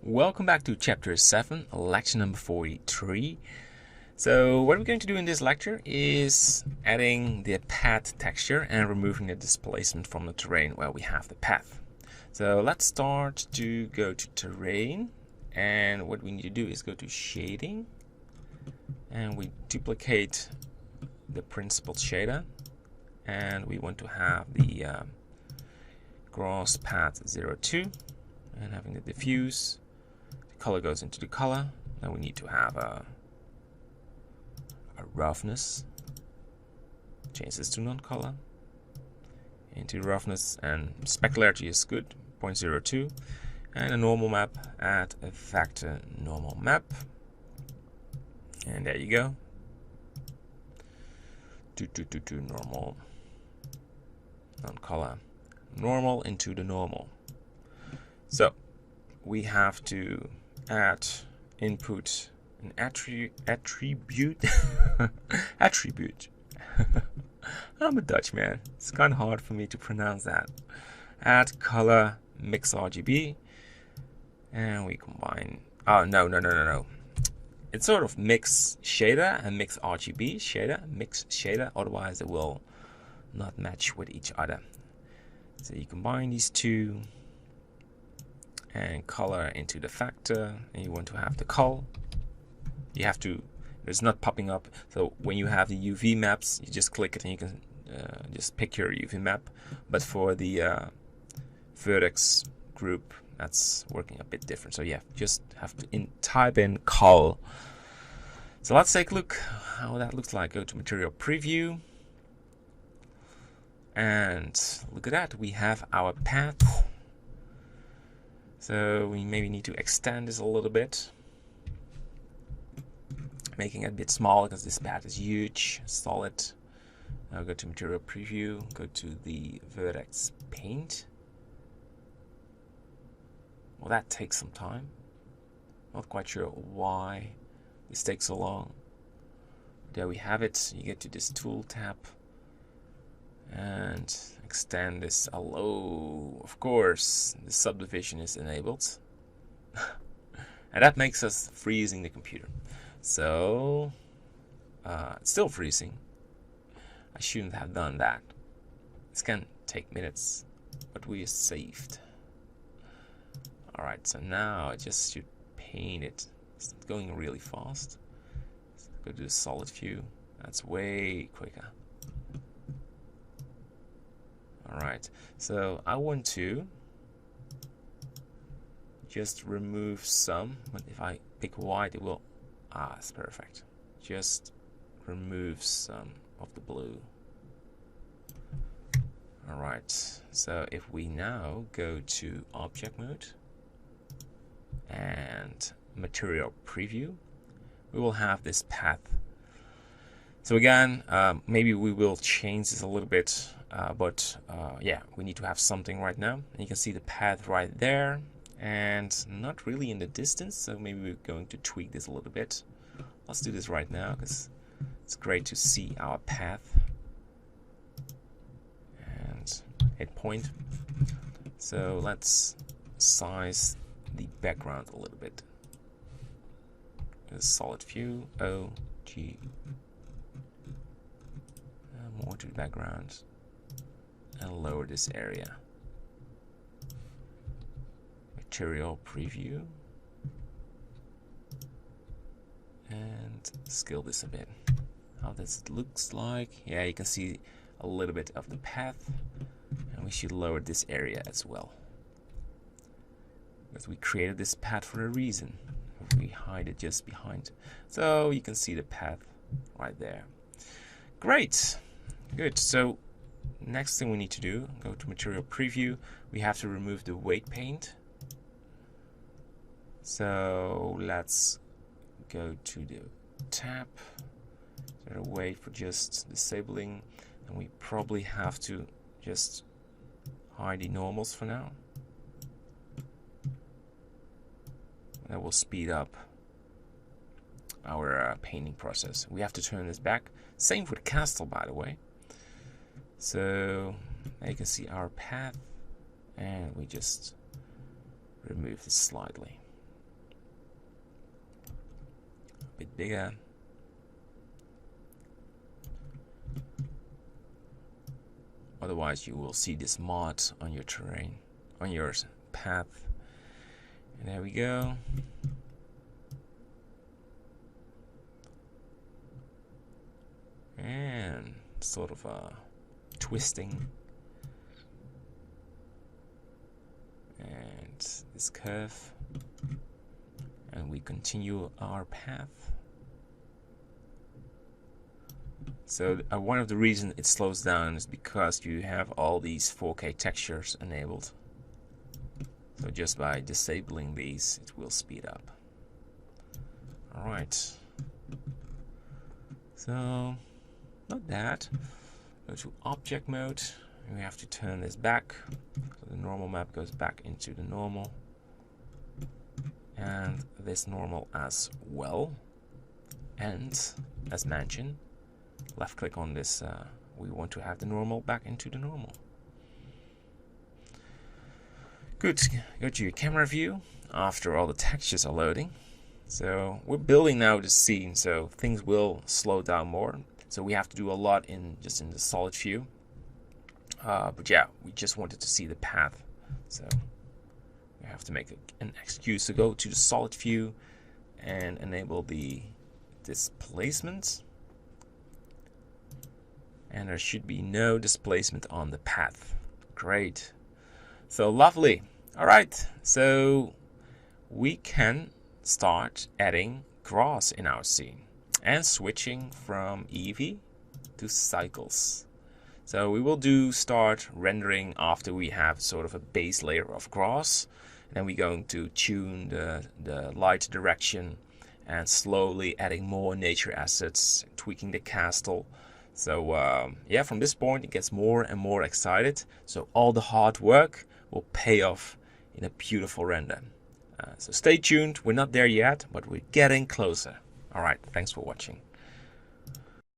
Welcome back to Chapter 7, lecture number 43. So what we're going to do in this lecture is adding the path texture and removing the displacement from the terrain where we have the path. So let's start to go to terrain, and what we need to do is go to shading, and we duplicate the principled shader, and we want to have the gross path 02, and having the diffuse. Color goes into the color. Then we need to have a roughness. Change this to non-color. Into roughness, and specularity is good, 0.02. And a normal map, add a vector normal map. And there you go. Normal. Non-color. Normal into the normal. So we have to add input an attribute attribute. I'm a Dutch man, it's kind of hard for me to pronounce that. Add color mix RGB, and we combine no, it's sort of mix shader and mix RGB mix shader, otherwise it will not match with each other. So you combine these two and color into the factor, and you want to have the cull. You have to, it's not popping up, so when you have the UV maps you just click it and you can just pick your UV map, but for the vertex group that's working a bit different, so yeah, just have to type in cull. So let's take a look how that looks like. Go to material preview, and look at that, we have our path. So we maybe need to extend this a little bit, making it a bit smaller because this path is huge, solid. Now go to material preview, go to the vertex paint. Well, that takes some time. Not quite sure why this takes so long. There we have it. You get to this tool tab and extend this low. Of course, the subdivision is enabled. And that makes us freezing the computer. So it's still freezing. I shouldn't have done that. This can take minutes, but we are saved. Alright, so now I just should paint it. It's not going really fast. Let's go to the solid view. That's way quicker. Alright, so I want to just remove some, but if I pick white it will, it's perfect. Just remove some of the blue. Alright, so if we now go to object mode and material preview, we will have this path. So again, maybe we will change this a little bit, but yeah, we need to have something right now. And you can see the path right there, and not really in the distance, so maybe we're going to tweak this a little bit. Let's do this right now because it's great to see our path and hit point. So let's size the background a little bit. A solid view, more to the background, and lower this area. Material preview, and scale this a bit. How this looks like. Yeah, you can see a little bit of the path, and we should lower this area as well, because we created this path for a reason. We hide it just behind, so you can see the path right there. Great, good. So next thing we need to do, go to material preview. We have to remove the weight paint. So let's go to the tab. So wait for just disabling, and we probably have to just hide the normals for now. That will speed up our painting process. We have to turn this back. Same for the castle, by the way. So now you can see our path, and we just remove this slightly. bit bigger. Otherwise you will see this mud on your terrain, on your path. And there we go. And sort of twisting. And this curve. And we continue our path. So one of the reasons it slows down is because you have all these 4K textures enabled. So just by disabling these, it will speed up. Alright. So, not that. Go to object mode. We have to turn this back. So the normal map goes back into the normal. And this normal as well. And, as mentioned, left click on this. We want to have the normal back into the normal. Good. Go to your camera view after all the textures are loading. So we're building now the scene, so things will slow down more. So we have to do a lot in just in the solid view. But yeah, we just wanted to see the path. So we have to make an excuse to go to the solid view and enable the displacement. And there should be no displacement on the path. Great. So lovely. Alright, so we can start adding grass in our scene and switching from Eevee to cycles. So we will start rendering after we have sort of a base layer of grass. Then we're going to tune the light direction and slowly adding more nature assets, tweaking the castle. So yeah, from this point it gets more and more excited. So all the hard work will pay off in a beautiful render. So stay tuned. We're not there yet, but we're getting closer. All right, thanks for watching.